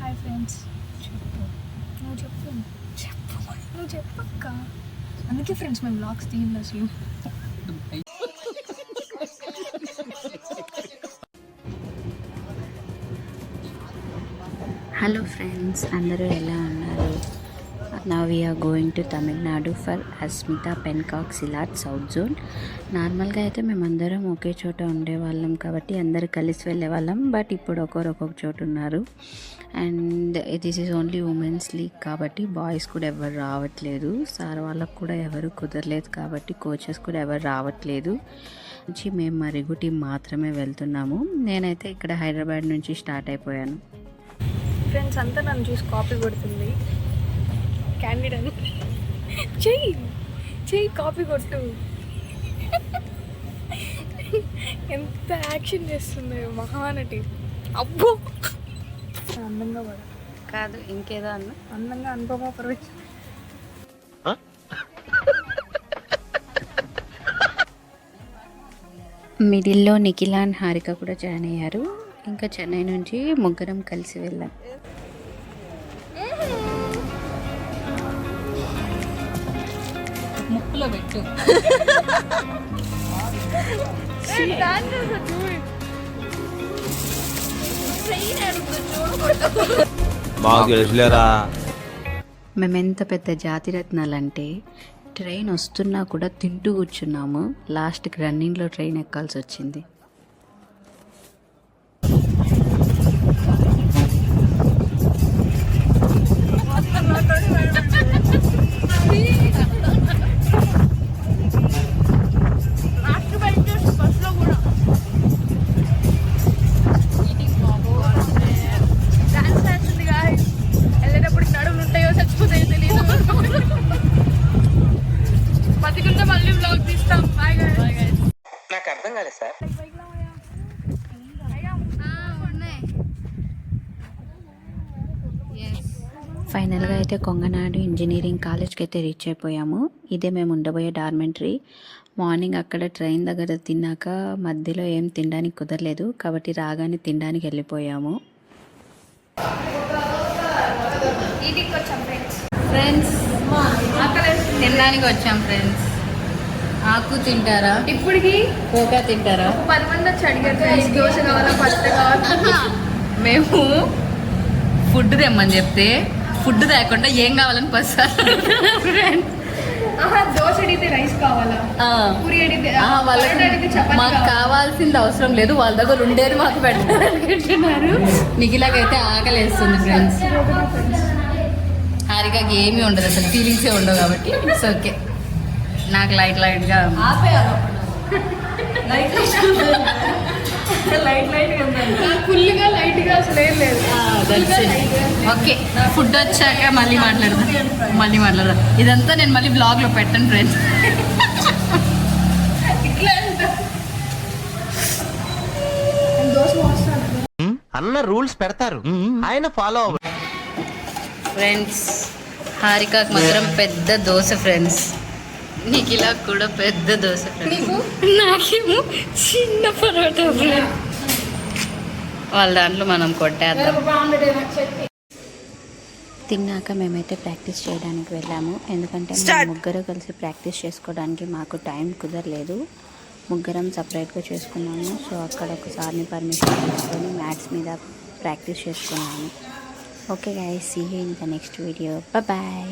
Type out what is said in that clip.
Hi friends. చెప్పు, నువ్వు చెప్పు చెప్పు నువ్వు చెప్పక్క. అందుకే ఫ్రెండ్స్ మేము వ్లాగ్స్ తీయండి అసలు. హలో ఫ్రెండ్స్, అందరూ ఎలా ఉన్నారు? Now we're going to Tamil Nadu for Asmita Pencak Silat South Zone. నార్మల్గా అయితే మేమందరం ఒకే చోట ఉండేవాళ్ళం కాబట్టి అందరూ కలిసి వెళ్ళేవాళ్ళం. బట్ ఇప్పుడు ఒక్కొక్క చోటు ఉన్నారు. And this is only women's league కాబట్టి బాయ్స్ కూడా ఎవరు రావట్లేదు. సార్ వాళ్ళకు కూడా ఎవరు కుదరలేదు కాబట్టి కోచెస్ కూడా ఎవరు రావట్లేదు. మేము మరిగు టీం మాత్రమే వెళ్తున్నాము. నేనైతే ఇక్కడ హైదరాబాద్ నుంచి స్టార్ట్ అయిపోయాను. ఫ్రెండ్స్ అంతా నన్ను చూసి కాపీ కొడుతుంది. క్యాండిడ్ అని చెయ్యి కాపీ కొట్టు. ఎంత యాక్షన్ చేస్తుంది మహానటి. అబ్బో అందంగా పడ కాదు ఇంకేదో అందంగా అనుపమ పర్వచ్చు. మిడిల్లో నిఖిల అండ్ హారిక కూడా జాయిన్ అయ్యారు. ఇంకా చెన్నై నుంచి ముగ్గురం కలిసి వెళ్ళాం. ముక్కులో పెట్టు. మేమెంత పెద్ద జాతిరత్నాలంటే ట్రైన్ వస్తున్నా కూడా తింటూ కూర్చున్నాము. లాస్ట్కి రన్నింగ్లో ట్రైన్ ఎక్కాల్సి వచ్చింది. నాకు అర్థం కాలేదు సార్. ఫైనల్గా అయితే కొంగనాడు ఇంజనీరింగ్ కాలేజ్కి అయితే రీచ్ అయిపోయాము. ఇదే మేము ఉండబోయే డార్మెంటరీ. మార్నింగ్ అక్కడ ట్రైన్ దగ్గర తిన్నాక మధ్యలో ఏం తినడానికి కుదరలేదు కాబట్టి రాగానే తినడానికి వెళ్ళిపోయాము. ఫ్రెండ్స్ తినడానికి వచ్చాం ఫ్రెండ్స్. ఆకు తింటారా? ఇప్పటికి కోకా తింటారా? 10 మంది వచ్చి అడిగారు దోశ కావాలా పచ్చ కావాలా. మేము ఫుడ్ తెమ్మని చెప్తే ఫుడ్ తేకుండా ఏం కావాలని దోశ అడిగితే రైస్ కావాలా, పూరి అడిగితే మాకు కావాల్సింది అవసరం లేదు, వాళ్ళ దగ్గర ఉండేది మాకు పెట్టాలనుకుంటున్నారు. నిఖిలాకైతే ఆకలి వేస్తుంది ఫ్రెండ్స్. హారికకి ఏమీ ఉండదు, అసలు ఫీలింగ్సే ఉండవు కాబట్టి ఇట్స్ ఓకే. నాకు లైట్గా ఫుల్గా లైట్గా అసలు ఏం లేదు. ఓకే, ఫుడ్ వచ్చాక మళ్ళీ మాట్లాడదాం. ఇదంతా నేను మళ్ళీ బ్లాగ్లో పెట్టాను ఫ్రెండ్స్. అన్న రూల్స్ పెడతారు, ఆయన ఫాలో అవ్వ. ఫ్రెండ్స్ హారికకు మాత్రం పెద్ద దోశ ఫ్రెండ్స్. నిఖిలా కూడా పెద్ద దోశ ఫ్రెండ్స్. నాకేమో చిన్న పరోటా ఫ్రెండ్స్. వాళ్ళ దాంట్లో మనం కొట్టేద్దాం. తిన్నాక మేమైతే ప్రాక్టీస్ చేయడానికి వెళ్ళాము. ఎందుకంటే మేము ముగ్గురు కలిసి ప్రాక్టీస్ చేసుకోవడానికి మాకు టైం కుదరలేదు. ముగ్గురం సపరేట్గా చేసుకున్నాము. సో అక్కడ ఒకసారిని పర్మిషన్ తీసుకొని మ్యాట్స్ మీద ప్రాక్టీస్ చేసుకున్నాము. Okay guys, see you in the next video. Bye.